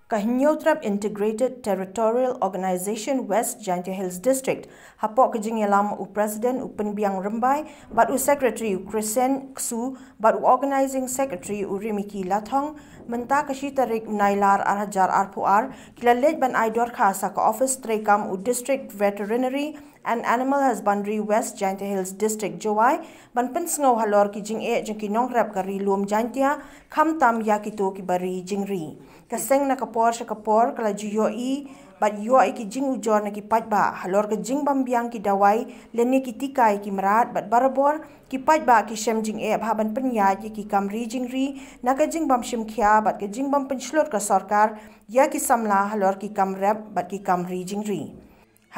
Kahinyotrap Integrated Territorial Organization West Jaintia Hills District hapok kejing yalam u President u Penbiang Rembai bat u Secretary u Krisen Ksu bat u Organizing Secretary u Rimiki Lathong menta kashi tarik nailar arhajar arpuar kila lej ban aidor khasa ka Office Trekam u District Veterinary and Animal Husbandry West Jaintia Hills District Jowai ban pensngau halor kijing jengki nongrap kari luom Jaintia kham tam yakito ki bari jingri kaseng na kapor sa kapor kala juyoi bat yoi ki jing ujor na ki pajba halor ke jing bambiang ki dawai leni ki tikai ki merat bat barabor ki pajba ki shem jing bhaban penyaj ki kamri jingri na ke jing bam shim khia bat ke jing bam penslot ka sarkar ya ki samla halor ki kamrap bat ki kamri jingri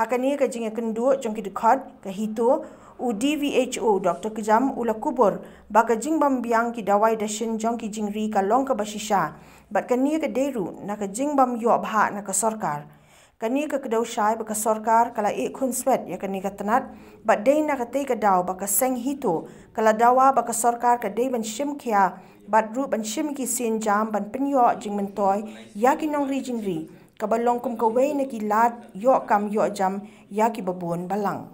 hakani ke jing kendu jong ki dekhot ke hito u DVHO Dr. Kejam ula kubur baka jing bambiang ki dawai dashin jong ki jingri ka long ka basisha bat kani ke deru na ka jing bam yo bha na ka sarkar kani ka kedau shai baka sarkar kala khun swet ya kani ka tanat bat dei na ka te ka daw baka seng hito kala dawa baka sarkar ka dei ban shim khia bat ru ban shim ki sin jam ban penyo jing mentoy ya ki nong ri jingri ka balong kum ka wei na ki lat yo kam yo jam ya ki babun balang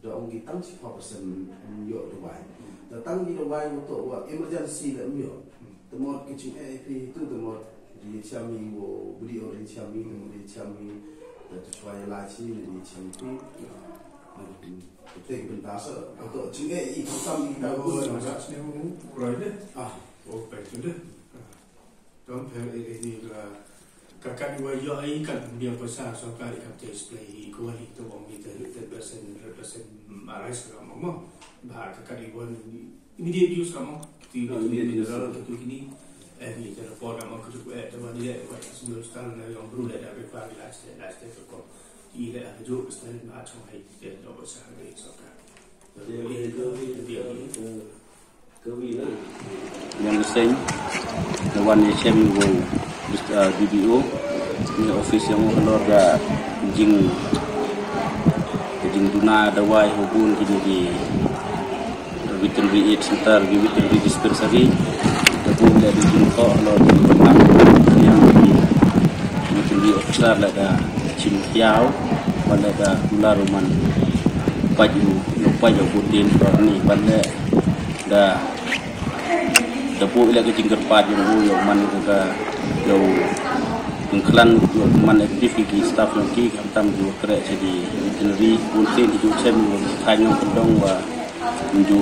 Ông kita sih persen yo Dubai, datang di Dubai untuk emergency dan yo, tempat kecil itu tempat di Ciami wo beli orang Ciami di Ciami, dan supaya lagi di Ciami, itu bentar untuk kecil itu kami tahu. Oh baik sudah. Don't have ini lah. Kakak dua yo ai kan dia besar so kali kat display ko itu om itu represent marais kamu bah kakak dua immediate use kamu di dalam itu kini ini telefon kamu cukup teman dia buat semua style yang baru ada beberapa last ko ini ada juga style macam hai dia coba sehari so kan dia yang desain lawan HM go BDO ni office yang keluarga jing duna dawai hubun kini di veterinary center di veterinary dispensary hubun dari jing ko lo di Bangam yang di veterinary officer ada cimpiau pada ada ular ruman paju lupa jo budin ni pada da dapu ila ke jingger pat yang man ka yo klan man activity staff yang ki kantam jo kre jadi veterinary punten di jucem kanyo pendong wa ju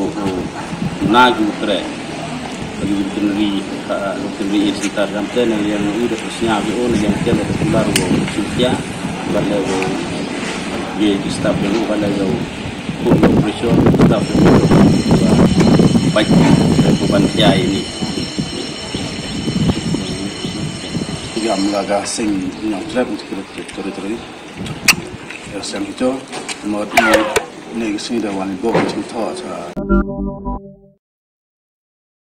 na ju kre bagi veterinary sekitar ramten yang udah siap on yang kele ular wo sitia bala wo ye staff yang bala yo operation staff yang baik beban dia ini yang melaga sing yang trap teritori ya sang itu mau ini sini dah wani bawa cinta